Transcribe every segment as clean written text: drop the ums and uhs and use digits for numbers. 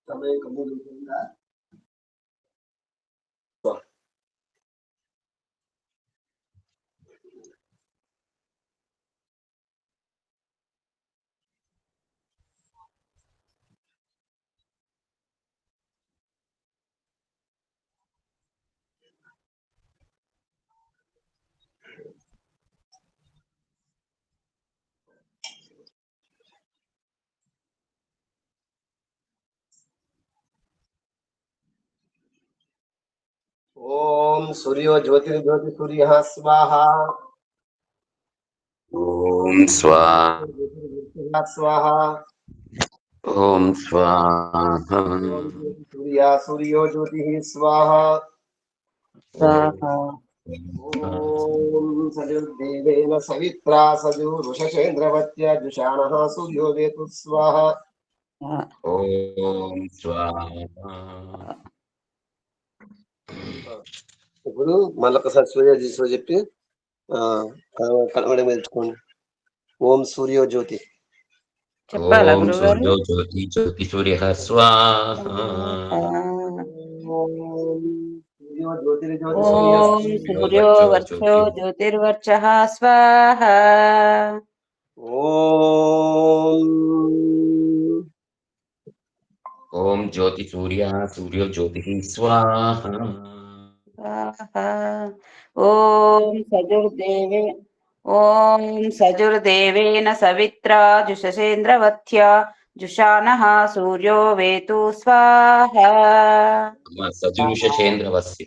Também como lugar. ओम सूर्यो ज्योतिर्ज्योति सूर्यः स्वाहा। ओम स्वाहा स्वाहा। ओम स्वाहा सूर्या सूर्यो ज्योतिः स्वाहा। स्वाहा ओम सजुर्देवेन सवित्रा सजुरुषचेन्द्रवत्या जुषाणः सूर्यो वेतु स्वाहा। ओम स्वाहा ఇప్పుడు మళ్ళొకసారి సూర్యోజీశ్వరు చెప్పి కలవడం నేర్చుకోండి. ఓం సూర్యో జ్యోతి. చెప్పాలా ఓం గురుగారు? సూర్యో జ్యోతి జ్యోతి సూర్య స్వాహ. ఓం సూర్యో జ్యోతిర్జ్యోతి సూర్య ఓం సూర్యో వర్చో జ్యోతిర్వర్చః స్వాహ. ఓం ఓం జ్యోతి సూర్య సూర్యో జ్యోతి స్వాహ. ఓం సజుర్దేవే ఓం సజుర్దేవేన సవిత్రా జుషసేంద్రవత్యా జుషానః సూర్యో వేతు స్వాహ. సజుషేంద్రవస్య.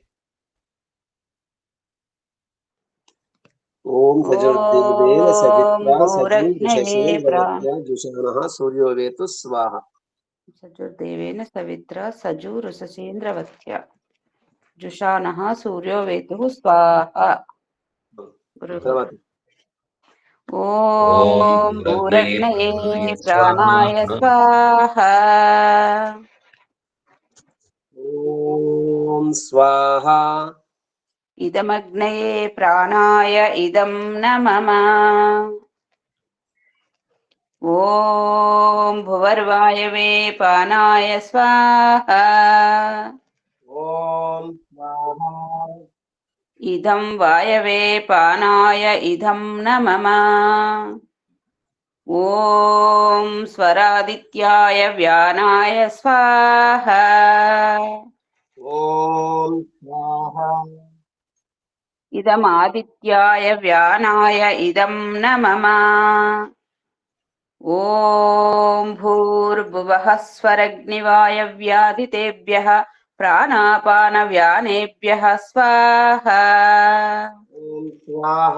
ఓం సజుర్దేవేన సవిత్రా భూరగ్నయే సజుషసేంద్రవత్యా జుషానః సూర్యో వేతు స్వాహ. సజుర్దేవేన సవిత్రా సజురుషసేంద్రవత్యా జుషానః సూర్యో వేతు స్వాహ. తర్వాత ఓం భూరగ్నయే ప్రాణాయ స్వాహ. ఓం స్వాహ. ఇదమగ్నయే ప్రాణాయ ఇదం న మమ. ఓం భువర్వాయవే పానాయ స్వాహ. ఓం స్వాహ. ఇదం వాయవే పానాయ ఇదం న మమ. ఓం స్వరాదిత్యాయ వ్యానాయ స్వాహ. ఓం స్వాహ. ఇదమాదిత్యాయ వ్యానాయ ఇదం న మమ. ఓం భూర్భువః స్వరగ్నివాయవ్యాదితేభ్యః ప్రాణాపానవ్యానేభ్యः స్వాహ. ఓం స్వాహ.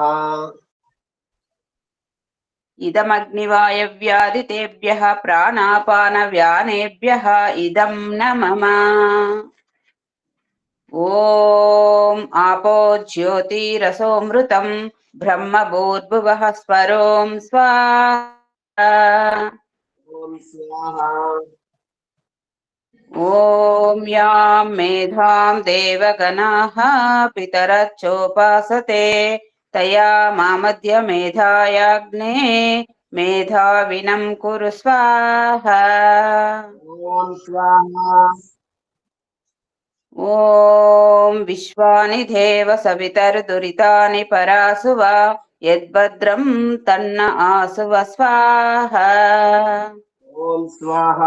ఇదమగ్నివాయవ్యాదితేభ్యः ప్రాణాపానవ్యానేభ్యः ఇదం న మమ. ఓం ఆపో జ్యోతిరసోమృతం బ్రహ్మభూర్భువః స్వరోం స్వాహ. ఓం స్వాహ. ఓం యాం మేధాం దేవగణాః పితరచ్చోపాసతే తయా మామధ్య మేధాయాగ్నే మేధావినం కురు స్వాహ. ఓం స్వాహ. ఓం విశ్వాని దేవ సవితర్దురితాని పరాసువ యద్భద్రం తన్న ఆసువ స్వాహ. ఓం స్వాహ.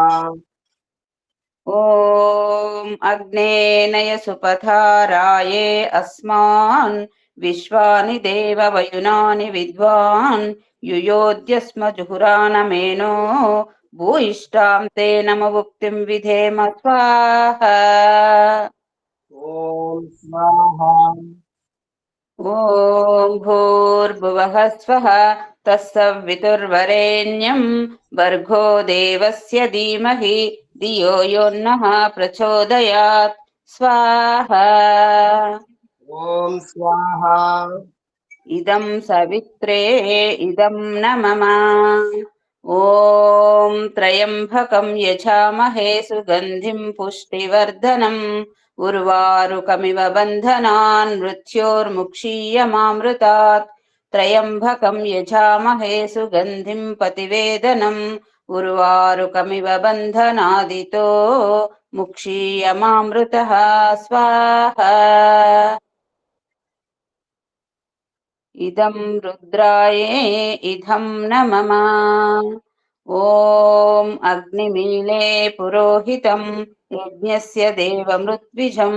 ఓం అగ్నేనయ సుపథారాయే అస్మాన్ విశ్వాని దేవ వయునాని విద్వాన్ యుయోధ్యస్మ జుహురానమేనో భూయిష్టాం తే నమముక్తిం విధేమ స్వాహ. ఓం స్వాహ. ఓం భూర్భువః స్వః తస్సవితుర్వరేణ్యం భర్గో దేవస్య ధీమహి ధియో యోన్నః ప్రచోదయాత్ స్వాహ. ఓం స్వాహ. ఇదం సవిత్రే ఇదం న మమ. ఓం త్రయంబకం యజామహే సుగంధిం పుష్టివర్ధనం ఉర్వారుకమివ బంధనాన్ మృత్యోర్ముక్షీయమామృతాత్. త్రయంబకం యజామహే సుగంధిం పతివేదనం ఉర్వారుకమివ బంధనాదితో ముక్షీయమామృతః స్వాహ. ఇదం రుద్రాయే ఇదం న మమ. ఓం అగ్నిమీలే పురోహితం యజ్ఞస్య దేవమృద్విజం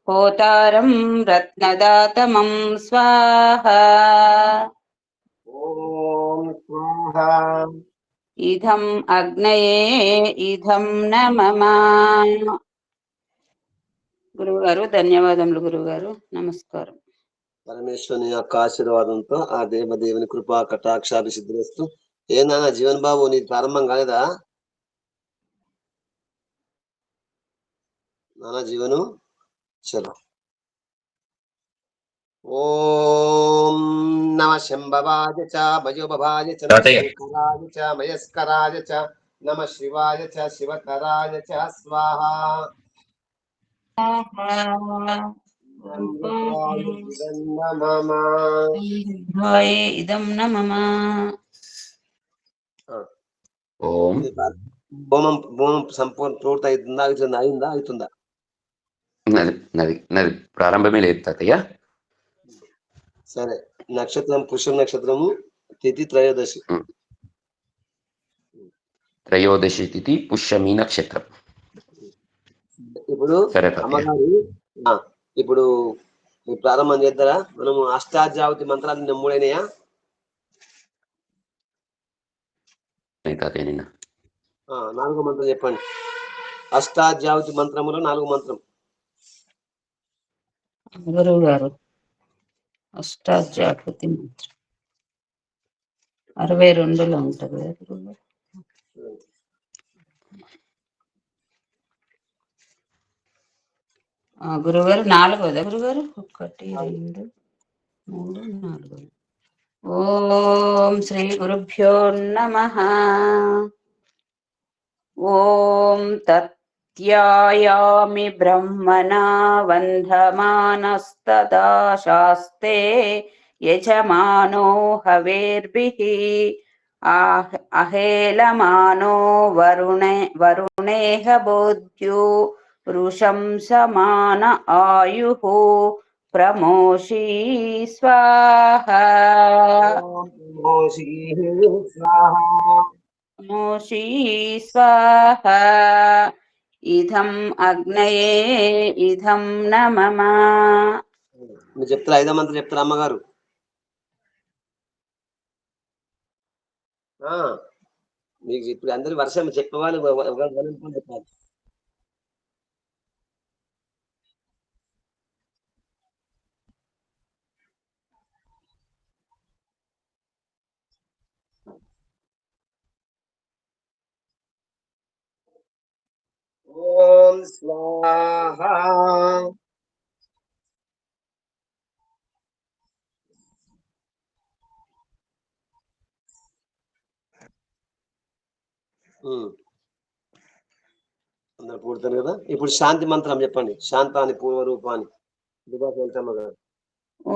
హోతారం రత్నదాతమం స్వాహ. ఓం స్వాహ. ఇదం అగ్నయే ఇదం న మమ. గురువుగారు ధన్యవాదములు గురువుగారు. నమస్కారం. పరమేశ్వరుని యొక్క ఆశీర్వాదంతో ఆ దేవదేవుని కృపా కటాక్షాభిసిద్ధిస్తూ ఏనా జీవన్ బాబు నీది ప్రారంభం కాలేదా నానా జీవను? చలో. ఓం నమ శంభవాయ చ మయోభవాయ చ నమ శంకరాయ చ మయస్కరాయ చ నమ శివాయ చ శివకరాయ చ స్వాహా. ఇదం న మమ. ఓం హోమం హోమం సంపూర్ణ పూర్తి అవుతుందా అయిందా అవుతుందా? నది నది నది ప్రారంభమే లేదు తాతయ్య. సరే, నక్షత్రం పుష్య నక్షత్రము, తిథి త్రయోదశి. త్రయోదశి తిథి పుష్యమి నక్షత్రం. ఇప్పుడు సరే తాతయ్య. అమ్మగారు ఇప్పుడు ప్రారంభం చేద్దారా? మనము అష్టాధ్యావతి మంత్రాలు 3 తాతయ్య నిన్న 4వ మంత్రం చెప్పండి. అష్టాధ్యావతి మంత్రములో 4వ మంత్రం. గురువు గారు అష్టాధ్యాకృతి మంత్రం 62లో ఉంటది కదా గురువు గారు? గురుగారు 4వదా గురుగారు? 1 2 3 4. ఓం శ్రీ గురుభ్యో నమః. ఓం తత్యాయామి బ్రహ్మణా వంధమానస్తదా శాస్తే యజమానో హవేర్భిః అహేళమానో వరుణేహ బోధ్యో వృషం సమాన ఆయుః ప్రమోషీ స్వాహా. మోషీ స్వాహా. ఇదం అగ్నయే ఇదం న మమ. మీరు చెప్తారా? 5వ మంత్రం చెప్తారా అమ్మగారు? మీకు ఇప్పుడు అందరు వర్షం చెప్పేవాళ్ళు చెప్పాలి. ఓం స్వాహా. అందరు పూర్తారు కదా? ఇప్పుడు శాంతి మంత్రం చెప్పండి. శాంతాని పూర్వరూపాన్ని.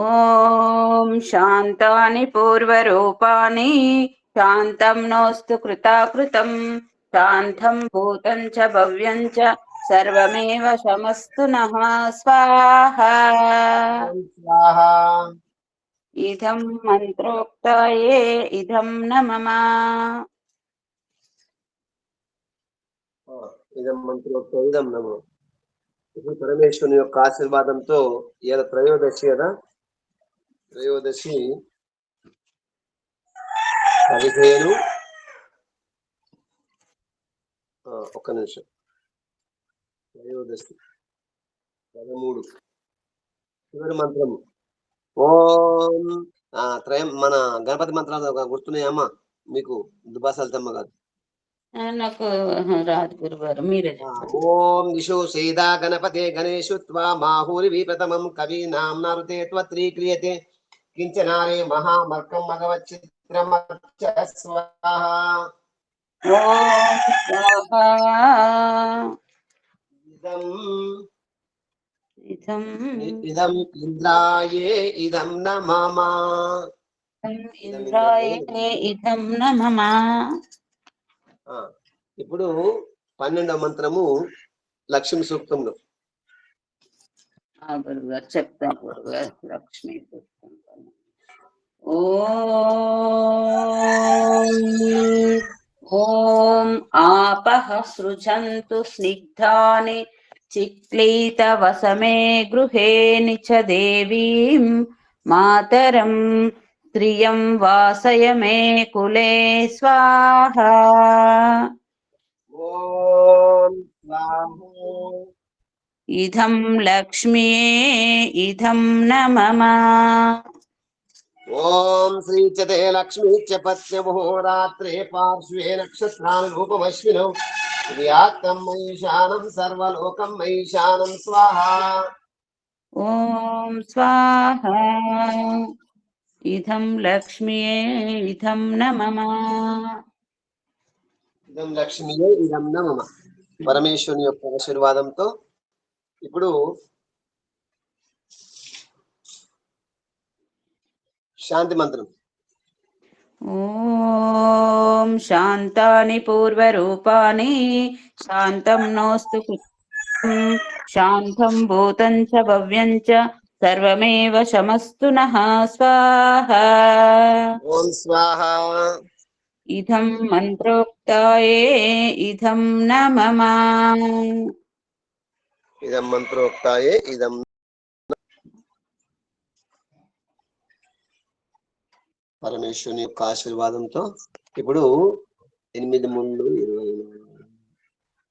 ఓం శాంతాని పూర్వరూపాని శాంతం నోస్తు కృతాకృతం శాంతం భూతం చ భవ్యం చ సర్వమేవ శమస్తు నః స్వాహా. ఇదం మంత్రోక్తాయే ఇదం న మమ. ఇదం మంత్రోక్తం నమో. ఇప్పుడు పరమేశ్వరుని యొక్క ఆశీర్వాదంతో ఇలా త్రయోదశి కదా? త్రయోదశి 15. ఒక్క నిమిషం. త్రయోదశి 13. చివరి మంత్రం ఓం మన గణపతి మంత్రాలు గుర్తున్నాయమ్మా మీకు? దుబాసల్తమ్మ గారు నాకు రాదు గురుగారు, మీరే. ఓం దిశో సేదా గణపతే గణేషు త్వా మాహూరి విప్రతమం కవీనాం నరుతే త్వత్రీక్రియతే కించనారే మహామర్కం మగవచ్చిత్రమచ్చ స్వాహా. ఓం స్వాహా. ఇదం ఇంద్రాయే ఇదం న మమ. ఇంద్రాయే ఇదం న మమ. ఇప్పుడు 12వ మంత్రము లక్ష్మీ సూక్తంలో. గురుగారు చెప్తాను గురుగారు. లక్ష్మీ సూక్తం. ఓం ఆపః సృజంతు స్నిగ్ధాని చిక్లీతవసమే గృహే నిచ దేవీం మాతరం త్రియం వాసయ మే కులే స్వాహా. ఓం స్వాహా. ఇదం లక్ష్మ్యే ఇదం న మమ. ఓం శ్రీచతే లక్ష్మీ చ పత్యముహోరాత్రే పార్శ్వే నక్షత్రాన్ని రూపమశ్వినౌ వ్యాత్తం మహిషానం సర్వలోకం మహిషానం స్వాహా. ఓం స్వాహా. ఇదం లక్ష్మ్యే ఇదం న మమ. ఇదం లక్ష్మీయే ఇదం న మమ. పరమేశ్వరుని యొక్క ఆశీర్వాదంతో ఇప్పుడు శాంతి మంత్రం. ఓం శాంతాని పూర్వరూపాని శాంతం నోస్తు శాంతం భూతం చ భవ్యం చ సర్వమేవ శమస్తు నః స్వాహా. ఓం స్వాహ. ఇదం మంత్రోక్తాయే ఇదం న మమ. ఇదం మంత్రోక్తాయే ఇదం. పరమేశ్వరుని యొక్క ఆశీర్వాదంతో ఇప్పుడు 8 ముందు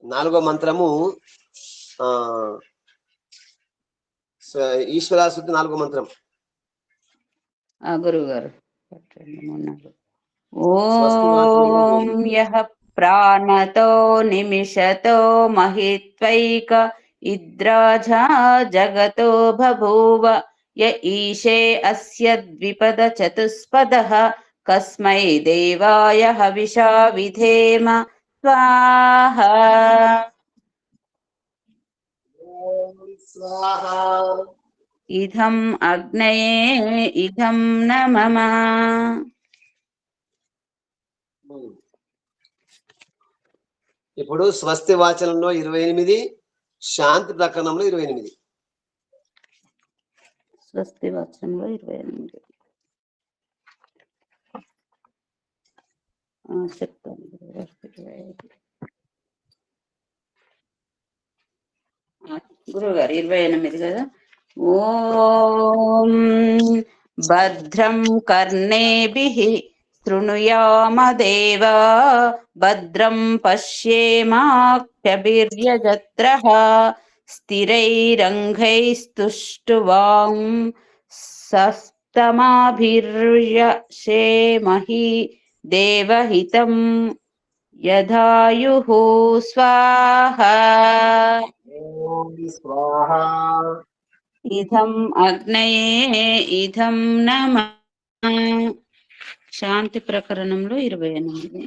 24వ మంత్రము ఈశ్వరాశుద్ధి 4వ మంత్రం. గురువు గారు ఓం యః ప్రాణతో నిమిషతో మహిత్వైక ఇద్రాజా జగతో బభూవ య ఈశే అస్య ద్విపద చతుస్పదః కస్మై దేవాయ హవిషా విధేమ స్వాహా. ఇదం అగ్నయే ఇదం న మమ. ఇప్పుడు స్వస్తి వాచనంలో 28, శాంతి ప్రకరణంలో 28. స్వస్తి వాచనంలో 28 చెప్తాను. గురువుగారు 28 కదా. ఓం భద్రం కర్ణేభిః శృణుయామ దేవా భద్రం పశ్యేమాక్షభిర్యజత్రః స్థిరైరంగైస్తుష్టువాం సస్తమాభిర్యశేమహి దేవహితం యదాయుః స్వాహా. ఇదం అగ్నయే ఇదం న మమ. శాంతి ప్రకరణంలో 28.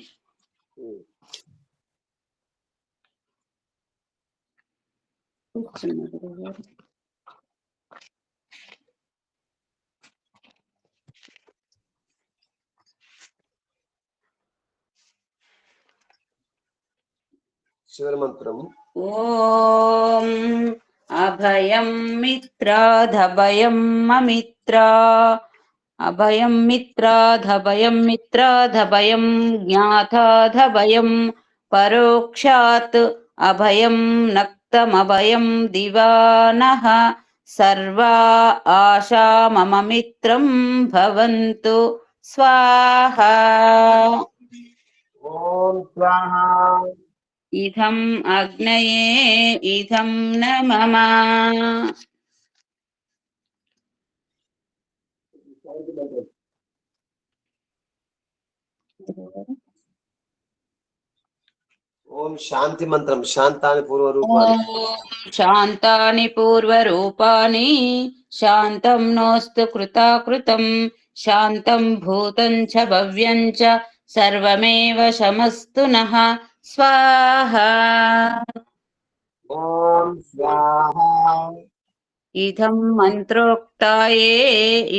చివరి మంత్రం. ఓం అభయం మిత్రాధభయం మమిత్రా అభయం మిత్రాధభయం మిత్రాధభయం జ్ఞాతాధభయం పరోక్షాత్ అభయం నక్తమభయం దివానః సర్వా ఆశా మమ మిత్రం భవంతు స్వాహా. ఓం స్వాహా. ఇదం అగ్నయే ఇదం న మమ. ఓం శాంతి మంత్రం. శాంతాని పూర్వరూపాని శాంతాని పూర్వరూపాని శాంతం నోస్తు కృతాకృతం శాంతం భూతం చ భవ్యం చ సర్వమేవ శమస్తు నః స్వాహా. ఓం స్వాహా. ఇదం మంత్రోక్తాయే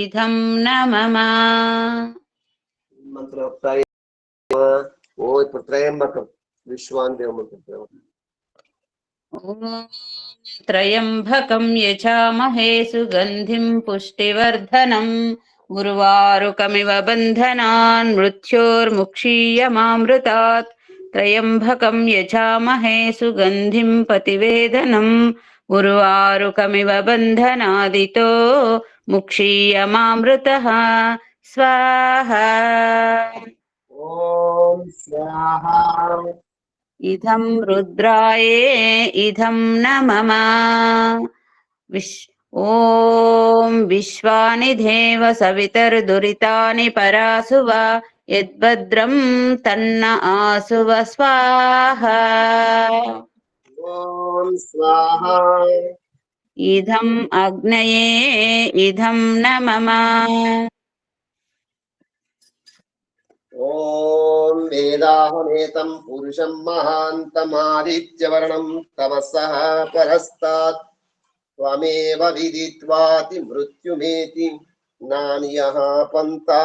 ఇదం న మమ. మంత్రోక్తాయే. ఓ ఇప్పుడు త్రయంబకం విశ్వాందేవ మంత్రం. త్రయంబకం యజామహే సుగంధిం పుష్టివర్ధనం ఉర్వారుకమివ బంధనాన్ మృత్యోర్ముక్షీయమామృతాత్. త్రయంబకం యజామహే సుగంధిం పతివేదనం ఉర్వారుకమివ బంధనాదితో ముక్షీయమామృతః స్వాహా. ఓం స్వాహా. ఇదం రుద్రాయే ఇదం న మమ. ఓం విశ్వాని దేవ సవితర్దురితాని పరాసువ యద్భద్రం తన్న ఆసువ స్వాహా. ఓం స్వాహా. ఇదం అగ్నయే ఇదం న మమ. ఓం వేదాహమేతం పురుషం మహాంతమాదిత్యవర్ణం తమసః పరస్తాత్ త్వమేవ విదిత్వాతి మృత్యుమేతి नान्यः पन्था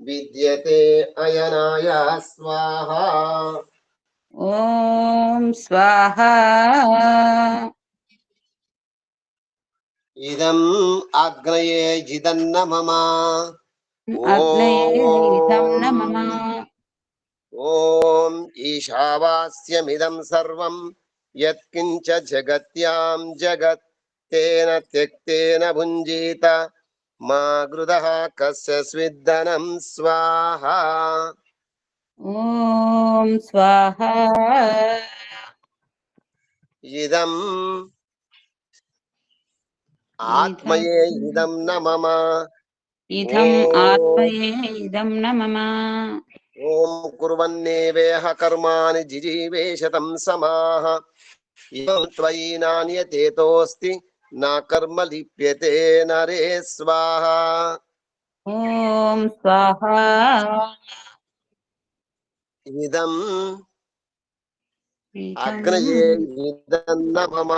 विद्यते अयनाय स्वाहा ॐ स्वाहा इदम् अग्नये जिदन्न मम अग्नये इदं न मम ॐ ईशावास्यमिदं सर्वं यत्किञ्च जगत्यां जगत् तेन त्यक्तेन भुञ्जीत मा गृधः कस्य स्विद्दनं स्वाहा ॐ स्वाहा इदम् आत्मये इदं न मम इदम् आत्मये इदं न मम ॐ कुर्वन्नेवेह कर्माणि जिजीवेशतं समाः इदं त्वयि नान्यतेतोऽस्ति न कर्म लिप्यते नरे स्वाहा ॐ स्वाहा इदम् इदम् अग्नये इदं न मम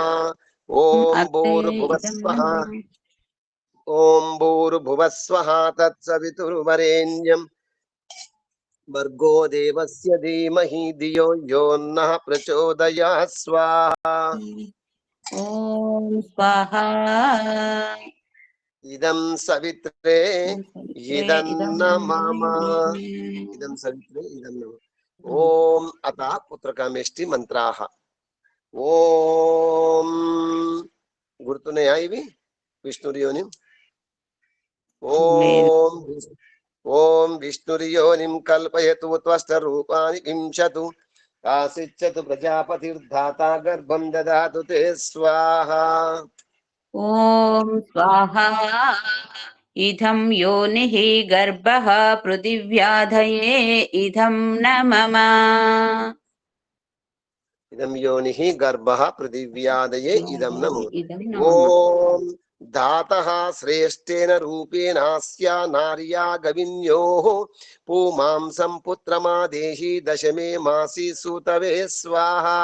ॐ अग्नये इदं न भूर्भुवस्वः मम ॐ भूर्भुवस्वः तत्सवितुर्वरेण्यं भर्गो देवस्य धीमहि धियो यो नः प्रचोदयात् स्वाहा ॐ स्वाहा इदं सवित्रे सवित्रे इदं इदं न मम इदं सवित्रे इदं न मम ॐ अतः पुत्रकामेष्टि మంత్రాः ఓం గుర్తున్నాయా ఇవి విష్ణుర్యోనిం ఓం ఓం విష్ణుర్యోనిం కల్పయతు త్వష్ట రూపాని వింశతు ఆసిచ్చతు ప్రజాపతిర్ధాతా గర్భం దదాతు తే స్వాహా ॐ स्वाहा इदं योनिः गर्भः पृथिव्याधये इदं न मम इदं योनिः गर्भः पृथिव्यादये इदं न मम इदं न मम ओम धातः श्रेष्ठेन रूपेणास्या नार्या गविन्योः पुमांसं पुत्रमादेहि दशमे मासि सूतवे स्वाहा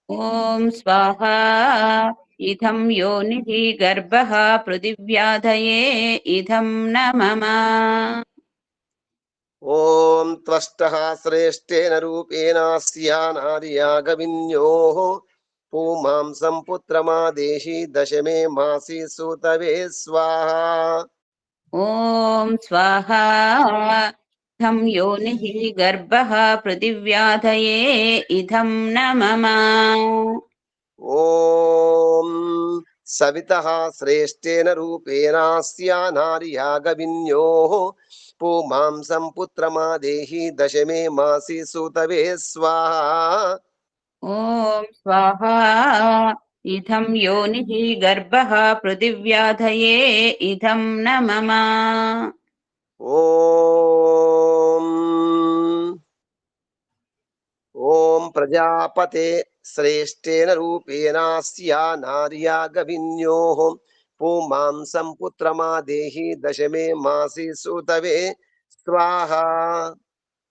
ॐ स्वाहा इदं योनिः गर्भः पृथिव्याधये इदं न मम ओम त्वष्टः श्रेष्ठेन रूपेणास्या नार्या गविन्योः पुमांसं पुत्रमादेहि दशमे मासि सूतवे स्वाहा ॐ स्वाहा इदं योनिः गर्भः पृथिव्याधये इदं न मम ओम सवितः श्रेष्ठेन रूपेणास्या नार्या गविन्योः पुमांसं पुत्रमादेहि दशमे मासि सूतवे स्वाहा ॐ स्वाहा इदं योनिः गर्भः पृथिव्याधये इदं न मम ओम ओम प्रजापते श्रेष्ठेन रूपेणास्या नार्या गविन्योः पुमांसं पुत्रमादेहि दशमे मासि सूतवे स्वाहा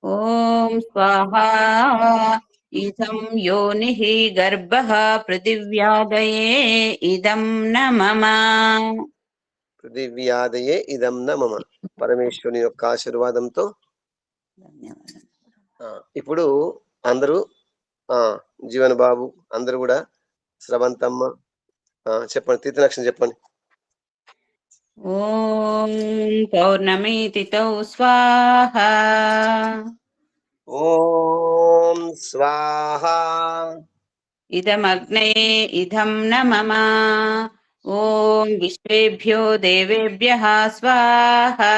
ॐ स्वाहा इदं योनिः गर्भः पृथिव्यादये इदं न मम పృథివ్యాదయే ఇదం న మమ పరమేశ్వరుని యొక్క ఆశీర్వాదంతో ఇప్పుడు అందరూ జీవన్ బాబు అందరూ కూడా స్రవంతమ్మ చెప్పండి తిథి నక్షత్రం చెప్పండి ఓం పౌర్ణమి తిథౌ స్వాహా ఓం స్వాహా ఇదమగ్నే ఇదం న మమ ఓం విశ్వేభ్యో దేవేభ్యః స్వాహా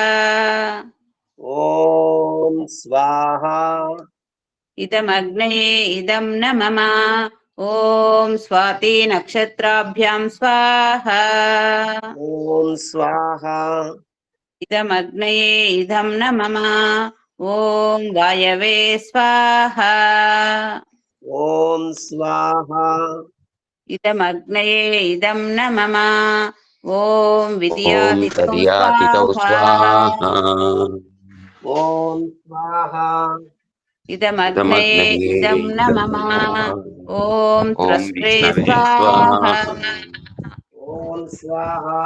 ఓం స్వాహా ఇదమగ్నే ఇదం న మమ ఓం స్వాతి నక్షత్రాభ్యాం స్వాహా ఓం స్వాహా ఇదమగ్నయే ఇదం న మమ ఓం వాయవే స్వాహా ఓం స్వాహా ఇదమగ్నయే ఇదం న మమ ఓం ఓం విద్యాతిథౌ తదియాతిథౌ స్వాహా స్వాహా ఓం స్వాహా ఇదమగ్నయే ఇదం న మమ ఓం ఓం త్రస్త్రే విష్ణవే స్వాహా స్వాహా ఓం స్వాహా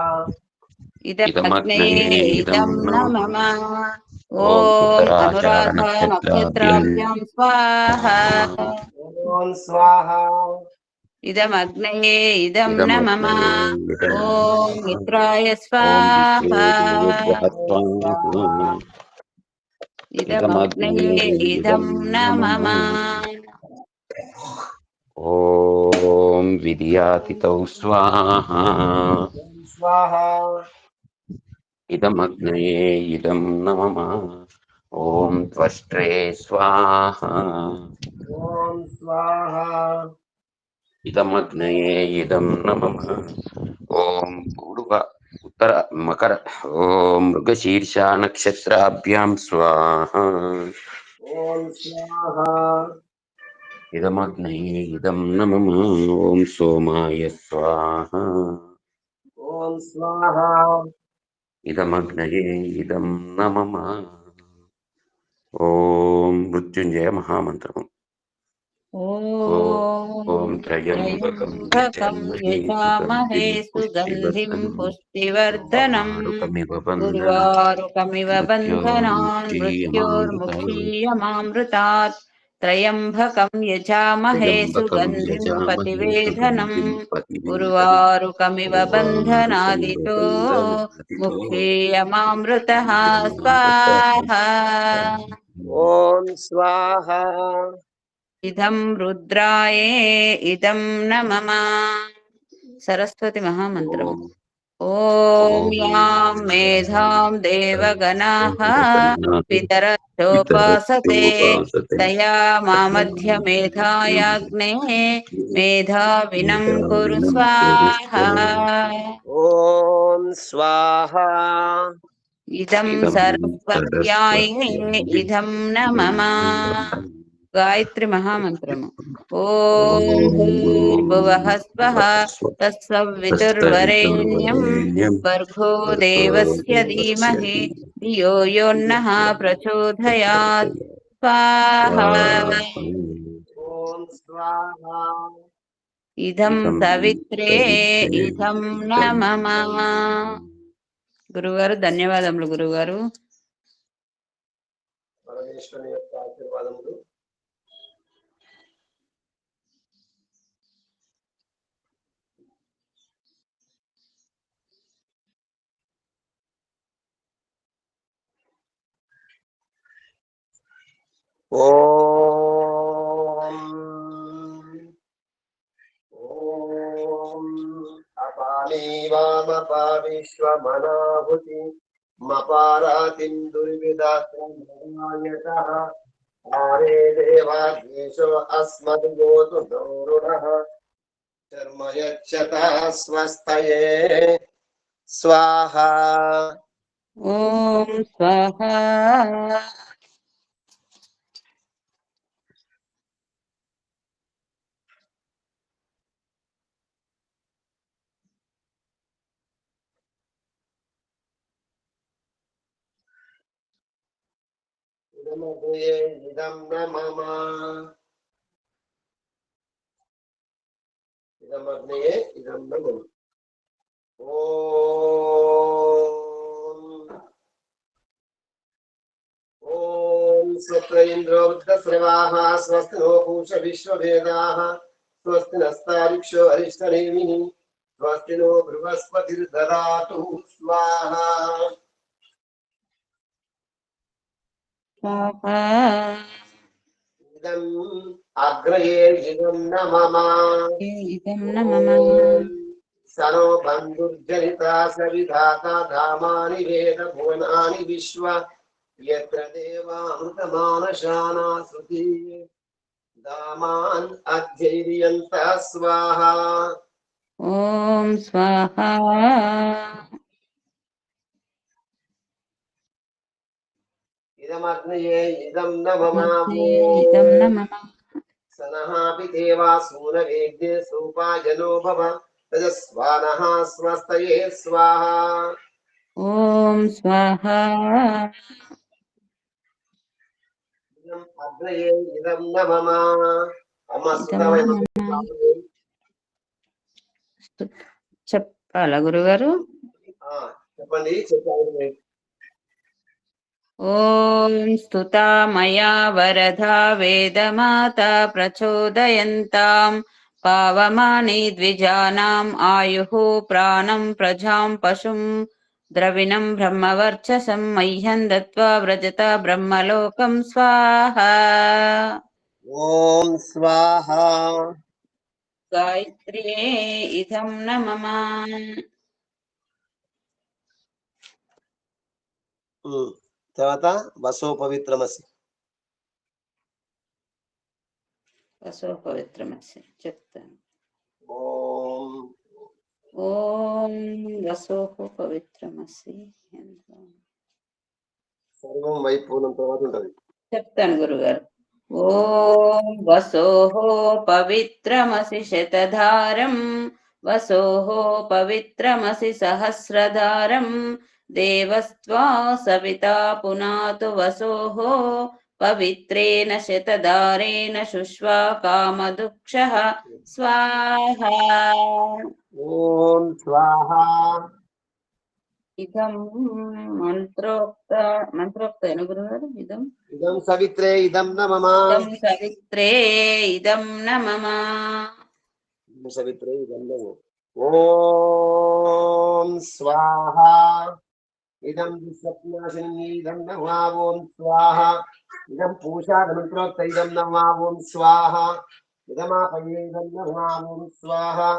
ఇదమగ్నే ఇదం న మమ. ఓం ఓం ఉత్తరాషాఢ అనురాధ నక్షత్రాభ్యం నక్షత్రాభ్యాం స్వాహ. ఓం స్వాహ. ఇదమగ్నయే ఇదం న మమ. ఇదమగ్నయే ఇదం ఓం నమః. మిత్రాయ ఓం స్వాహ. విష్ణురుద్రః ఓం స్వాహ. స్వాహా. ఇదమగ్నయే ఇదం న మమ. ఓం విద్యాతిథౌ స్వాహా. ఓం స్వాహ. ఇదమగ్నయే ఇదం నమః. ఓం త్వష్ట్రే స్వాహా. ఓం స్వాహ. ఇదమగ్నయే ఇదం నమః. ఓం పూర్వ ఉత్తర మకర ఓం మృగశీర్ష నక్షత్రాభ్యాం స్వాహా. ఓం స్వాహ. ఇదమగ్నయే ఇదం నమః. ఓం సోమాయ స్వాహా. ఓం స్వాహ. ఇదమగ్నయే ఇదం నమః. ఓం మృత్యుంజయ మహామంత్రము. ఓం త్రయంబకం త్రయంబకం యజామహే యజామహే సుగంధిం సుగంధిం పుష్టివర్ధనం పుష్టివర్ధనం. ఉర్వారుకమివ బంధనాన్ ఉర్వారుకమివ బంధనాన్ మృత్యోర్ముక్షీయమామృతాత్. మృత్యోర్ముక్షీయమామృతాత్. త్రయంబకం యజామహే త్రయంబకం సుగంధిం యజామహే పతివేధనం. సుగంధిం పతివేదనం. ఉర్వారుకమివ ఉర్వారుకమివ బంధనాదితో బంధనాదితో ముక్షీయమామృతః ముక్షీయమామృతః. స్వాహా. ఓం స్వాహ. ఇదం రుద్రాయే ఇదం న మమ. సరస్వతి మహామంత్రము. ఓం ఓం ఓం యాం మేధాం దేవగణాః పితరశ్చోపాసతే పితరశ్చోపాసతే తయామామధ్య మేధాయాగ్నే మేధావినం కురు మేధావినం కురు స్వాహా. స్వాహా. ఓం స్వాహ. ఇదం ఇదం సరస్వత్యాయే సరస్వత్యై ఇదం న ఇదం మమ. నమః. గాయత్రి మహామంత్రము. ఓం ఓం భూర్భువః స్వః భువస్వ తత్సవితుర్వరేణ్యం తత్సవితుర్వరేణ్యం భర్గో భర్గో దేవస్య దేవస్య ధీమహి ధీమహి ధియో యో నః ధియో యో ప్రచోదయాత్. ప్రచోదయాత్. స్వాహా. స్వాహా. ఓం స్వాహ. ఇదం ఇదం సవిత్రే సవిత్రే ఇదం న ఇదం మమ. గురుగారు ధన్యవాదములు గురుగారు. పరమేశ్వరుని యొక్క ఆశీర్వాదములు. ఓం ఓం అపాని వామపా విశ్వమనాహుతి మపారాతిం దుర్విదాత్రయతః ఆరే దేవాద్వేషో అస్మద్గోతు గౌరుణః శర్మ యచ్చతః స్వస్తయే స్వాహా. ఓం స్వాహా. ఇదమగ్నయే ఇదం న మమ. ఇదమగ్నయే ఇదం న మమ. ఓం స్వస్తి ఇంద్రో వృద్ధశ్రవాః స్వస్తి నో పూషా విశ్వవేదాః స్వస్తి నస్తారిక్షో అరిష్టనేమిః స్వస్తి నో బృహస్పతిర్దదాతు స్వాహా. స్వాహా. ఇదం అగ్రయే ఇదం న మమ. ఇదం న మమ. ఓం సనో బంధుర్జనితా సవిధాతా ధామాని వేద భువనాని విశ్వ యత్ర దేవామృతమానశానా శృతి దామాన్ అధ్యైర్యంతః స్వాహా. ఓం స్వాహా. ఇదమగ్నయే ఇదం న మమ. ఇదం న మమ. సనహాపి దేవా సూనవేద్యే సూపాయనో భవ తజస్వానః స్వస్తయే స్వాహా. ఓం స్వాహా. ఇదం అగ్నయే ఇదం న మమ. అమ్మ ఇదం న మమ. చెప్పాలా గురుగారు? చెప్పండి చెప్పండి. ఓం స్తుతా మయా వరదా వేదమాతా ప్రచోదయంతాం పావమాని ద్విజానాం ఆయుః ప్రాణం ప్రజాం పశుం ద్రవిణం బ్రహ్మవర్చసం మహ్యం దత్వా వ్రజత బ్రహ్మలోకం స్వాహా. ఓం స్వాహా. గాయత్ర్యే ఇదం నమః. తర్వాత వసో పవిత్రమసి. వసో పవిత్రమసి చెప్తాను. ఓం ఓం వసోః పవిత్రమసి. సర్వం వైపూర్ణం తర్వాత ఉంటది. చెప్తాను గురుగారు. ఓం వసోః పవిత్రమసి శతధారం వసోః పవిత్రమసి సహస్రధారం దేవస్త్వా సవితా పునాతు వసోః పవిత్రేణ శతధారేణ శుష్వా కామదుక్షః స్వాహా. ఓం స్వాహా. ఇదం మంత్రోక్తేన గురుగారు. ఇదం సవిత్రే ఇదం నమః. ఇదం సవిత్రే ఇదం నమః. సవిత్రే ఇదం నమః. ఓం స్వాహా. ఇదం విశ్వప్నాశిని ఇదం నమః. ఓం స్వాహా. ఇదం పూషాదమంత్రోక్త ఇదం నమః. ఓం స్వాహా. ఇదమాపయే ఇదం నమః. ఓం స్వాహా.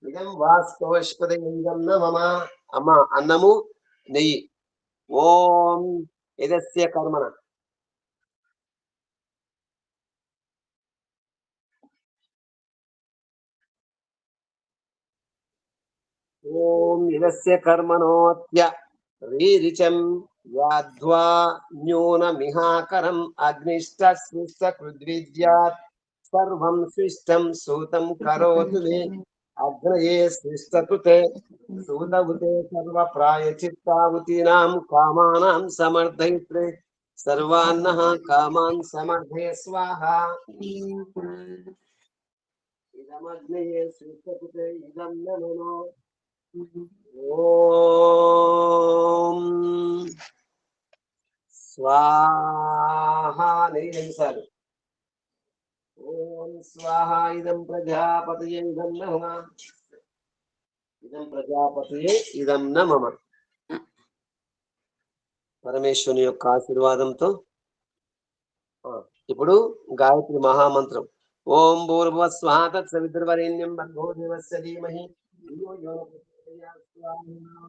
ఇదం వాస్తవస్పదే ఇదం నమః. అమ్మ అన్నము నెయ్యి. ఓం యదస్య కర్మణ. ఓం యదస్య కర్మణోత్య రీరిచం యాధ్వా న్యూనమిహాకరం అగ్నిష్టస్మిష్ట కృద్విద్యాత్ సర్వం సృష్టం సూతం కరోతు మే అగ్నయే సృష్టతుతే సూతవుతే సర్వ ప్రాయచిత్తావుతీనాం కామానాం సమర్థయిత్రే సర్వాన్నః కామాన్ సమర్థే స్వాహా. ఇదమగ్నయే సృష్టతుతే ఇదం నమః. ఓం స్వాహా. 9 నిమిషాలు. ఓం స్వాహా. ఇదం ప్రజాపతయే ఇదం నమః. ఇదం ప్రజాపతయే ఇదం నమః. పరమేశ్వరుని యొక్క ఆశీర్వాదంతో ఇప్పుడు గాయత్రి మహామంత్రం. ఓం భూర్భువస్వః తత్సవితుర్వరేణ్యం భర్గో దేవస్య ధీమహి ధియో యో నః ప్రచోదయాత్. స్వాహా.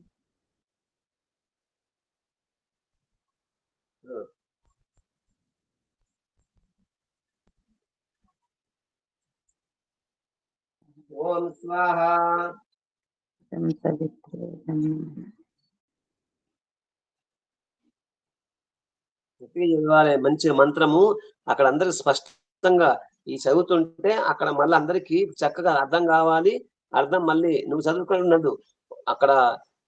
ఓం స్వాహా. చదవాలి మంచి మంత్రము. అక్కడ అందరికి స్పష్టంగా ఈ చదువుతుంటే అక్కడ మళ్ళీ అందరికి చక్కగా అర్థం కావాలి. అర్థం మళ్ళీ నువ్వు చదువుకొని ఉండదు. అక్కడ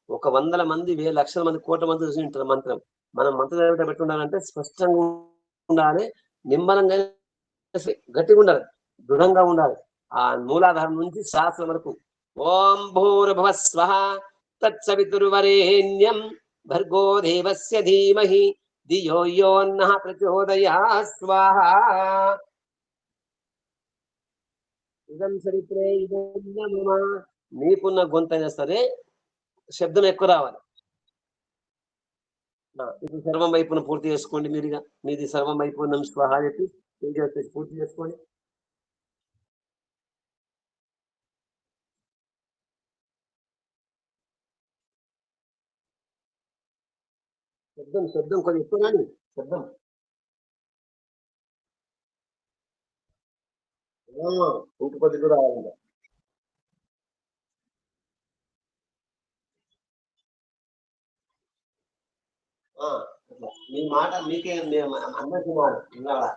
100 మంది 1000 లక్షల మంది కోట్ల మంది చూసి ఉంటారు మంత్రం. మనం మంత్రం చదివేట పెట్టి ఉండాలంటే స్పష్టంగా ఉండాలి, నిమ్మలంగా గట్టిగా ఉండాలి, దృఢంగా ఉండాలి. ఆ మూలాధారం నుంచి శాస్త్రం వరకు. ఓం భూర్భువస్వః తత్సవితుర్వరేణ్యం భర్గో దేవస్య ధీమహి ధియో యో నః ప్రచోదయాత్. స్వాహా. ఇదం చరిత్రే ఇదం నమః. మీకున్న గొంతైనా సరే శబ్దం ఎక్కువ రావాలి. ఇది సర్వం వైపున పూర్తి చేసుకోండి. మీరుగా మీది సర్వం వైపున స్వాహా చెప్పి పూర్తి చేసుకోండి. శబ్దం కొంచెం ఎక్కువ రాని శబ్దం. ఇంటి కొద్దిగా రావాలంట. మీ మాట మీకే అందరికీ మాట వినాలా.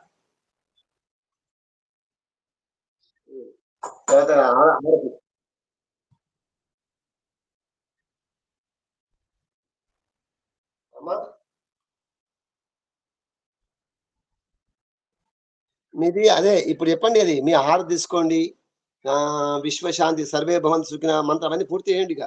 మీది అదే ఇప్పుడు చెప్పండి. అది మీ ఆహారం తీసుకోండి. విశ్వశాంతి సర్వే భవంతు సుఖినః మంత్రం అన్ని పూర్తి చేయండి. ఇక